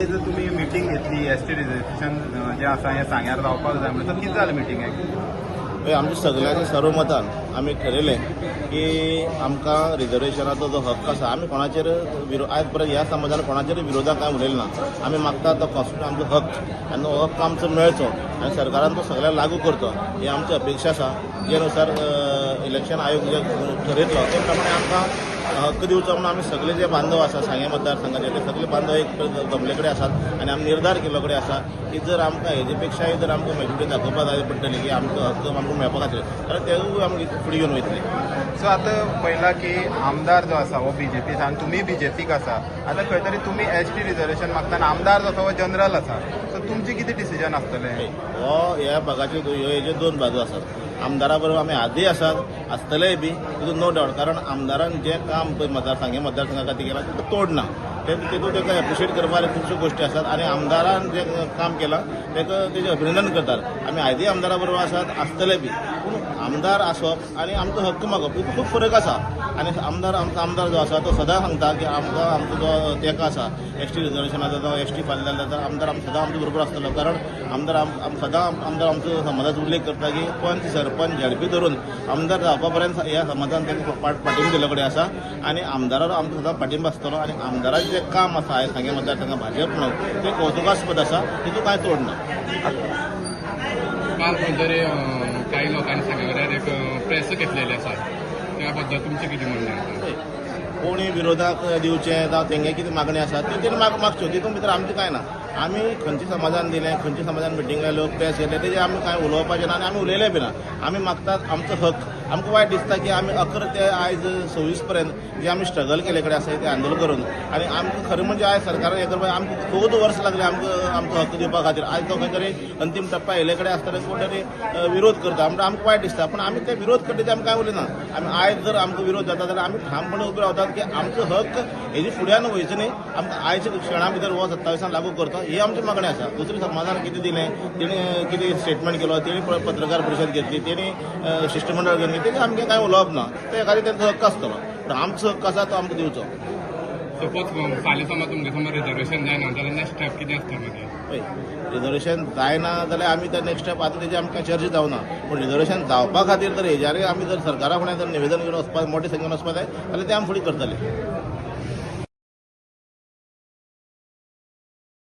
जर तुम्ही मिटींग घेतली एसटी रिझर्वेशन जे आसा हें सांग्यार जावपाक जाय म्हणून तर कितें जालें मिटींग आमच्या सगळ्यांचे सर्वमतान आमी ठरयलें की आमकां रिजर्वेशनाचो जो हक्क आसा आमी कोणाचेर आयज पर्यंत ह्या समाजान कोणाचेर विरोधात कांय उलयलें ना. आमी मागता तो कॉन्स्टिट्यूशन आमचो हक्क आनी हो हक्क आमचो मेळचो आनी सरकारान तो सगळ्यांक लागू करचो ही आमची अपेक्षा आसा. जे नुसार इलेक्शन आयोग जे ठरयतलो ते प्रमाणे आमकां हक्क दिवचो म्हणून आमी सगळे जे बांधव आसा सांगे मतदारसंघाचे ते सगळे बांधव एक जमले कडेन आसात आनी आमी निर्धार केल्लो कडेन आसा की जर आमकां हेजे पेक्षाय जर आमकां मेजॉरिटी दाखोवपाक जाय पडटली की आमचो हक्क आमकां मेळपा खातीर जाल्यार तेवूय आमी फुडें घेवन वयतले. सो आतां पळयलां की आमदार जो आसा हो बीजेपीचा आनी तुमी बीजेपीक आसा. आतां खंय तरी तुमी एसटी रिजर्वेशन मागता आनी आमदार जो आसा हो जनरल आसा. सो तुमचें कितें डिसिजन आसतलें? हो ह्या भागाचे हेजे दोन बाजू आसात. आमदारा बरोबर आमी आदीय आसात आसतलेय बी तितून नो डावट कारण आमदारान जें काम पळय मतदारसंघा खातीर केलां तें तोडना तेतून ताका एप्रिशिएट करपाक खुबश्यो गोश्टी आसात आनी आमदारान जें काम केलां ताका तेजें अभिनंदन करतात. आमी आदीय आमदारा बरोबर आसात आसतले बी पूण आमदार आसप आनी आमचो हक्क मागप हितून खूब फरक आसा. आनी आमचो आमदार जो आसा तो सदां सांगता की आमचो जो तेका आसा एसटी रिजर्वेशनाचो जो एसटी फायल जाता आमदार सदां आमच्या बरोबर आसतलो कारण आमदार सदां आमदार आमचो समाजाचो उल्लेख करता की पंच सरपंच झडपी धरून आमदार जावपा पर्यंत ह्या समाजान तांकां पाठिंबो दिल्लो कडेन आसा आनी आमदाराक आमचो सदां पाठिंबो आसतलो आनी आमदाराचें जें काम आसा आयज सांगे मतदारसंघात भाजप म्हणून तें कौतुकास्पद आसा तितून कांय तोड ना. काल खंय तरी काही लोकांनी सांगितलें एक प्रेस घेतलेली आसा त्या बद्दल तुमचें कितें म्हणणें आसा? कोणी विरोधाक दिवचें जावं तेंगे कितें मागणी आसा ती मागच्यो तितून भितर आमचें कांय ना. आमी खंयच्या समाजान दिलें खंयच्या समाजान मिटींग लोक प्रेस येले तेजे आमी कांय उलोवपाचें ना आनी आमी उलयले बी ना. आमी मागतात आमचो हक. आमकां वायट दिसता की आमी 11 ते आयज 26 पर्यंत जे आमी स्ट्रगल केले कडेन आसा तें आंदोलन करून आनी आमकां खरें म्हणजे आयज सरकारान हें करपाक आमकां 14 वर्स लागले आमचो हक्क दिवपा खातीर. आयज तो खंय तरी अंतीम टप्पा येयले कडेन आसतना कोण तरी विरोध करता म्हणटा आमकां वायट दिसता पूण आमी ते विरोध करता ते आमी कांय उलयना. आमी आयज जर आमकां विरोध जाता जाल्यार आमी ठामपणे उबे रावतात की आमचो हक्क हेजी फुड्यान वयचो न्ही आमकां आयच्या क्षणा भितर हो 27 लागू करता ही आमची मागणी आसा. दुसऱ्या समाजान कितें दिलें तेणी कितें स्टेटमेंट केलो तेणी पत्रकार परिशद घेतली तेणी शिष्टमंडळ घेतली तेजे आमकां कांय उलोवप ना. ते खातीर तेंचो हक्क आसतलो पूण आमचो हक्क आसा तो आमकां दिवचो. सपोज फाल्यां समज तुमच्या समोर रिजर्वेशन जायना जाल्यार नेक्स्ट स्टेप कितें आसता मागीर? पळय रिजर्वेशन जायना जाल्यार आमी तर नेक्स्ट स्टेप आतां तेजी आमकां चर्चा जावना पूण रिजर्वेशन जावपा खातीर तर हेज्यारय आमी जर सरकारा फुडें जर निवेदन घेवन वचपाक मोठे संख्येन वचपाक जाय जाल्यार तें आमी फुडें करतले.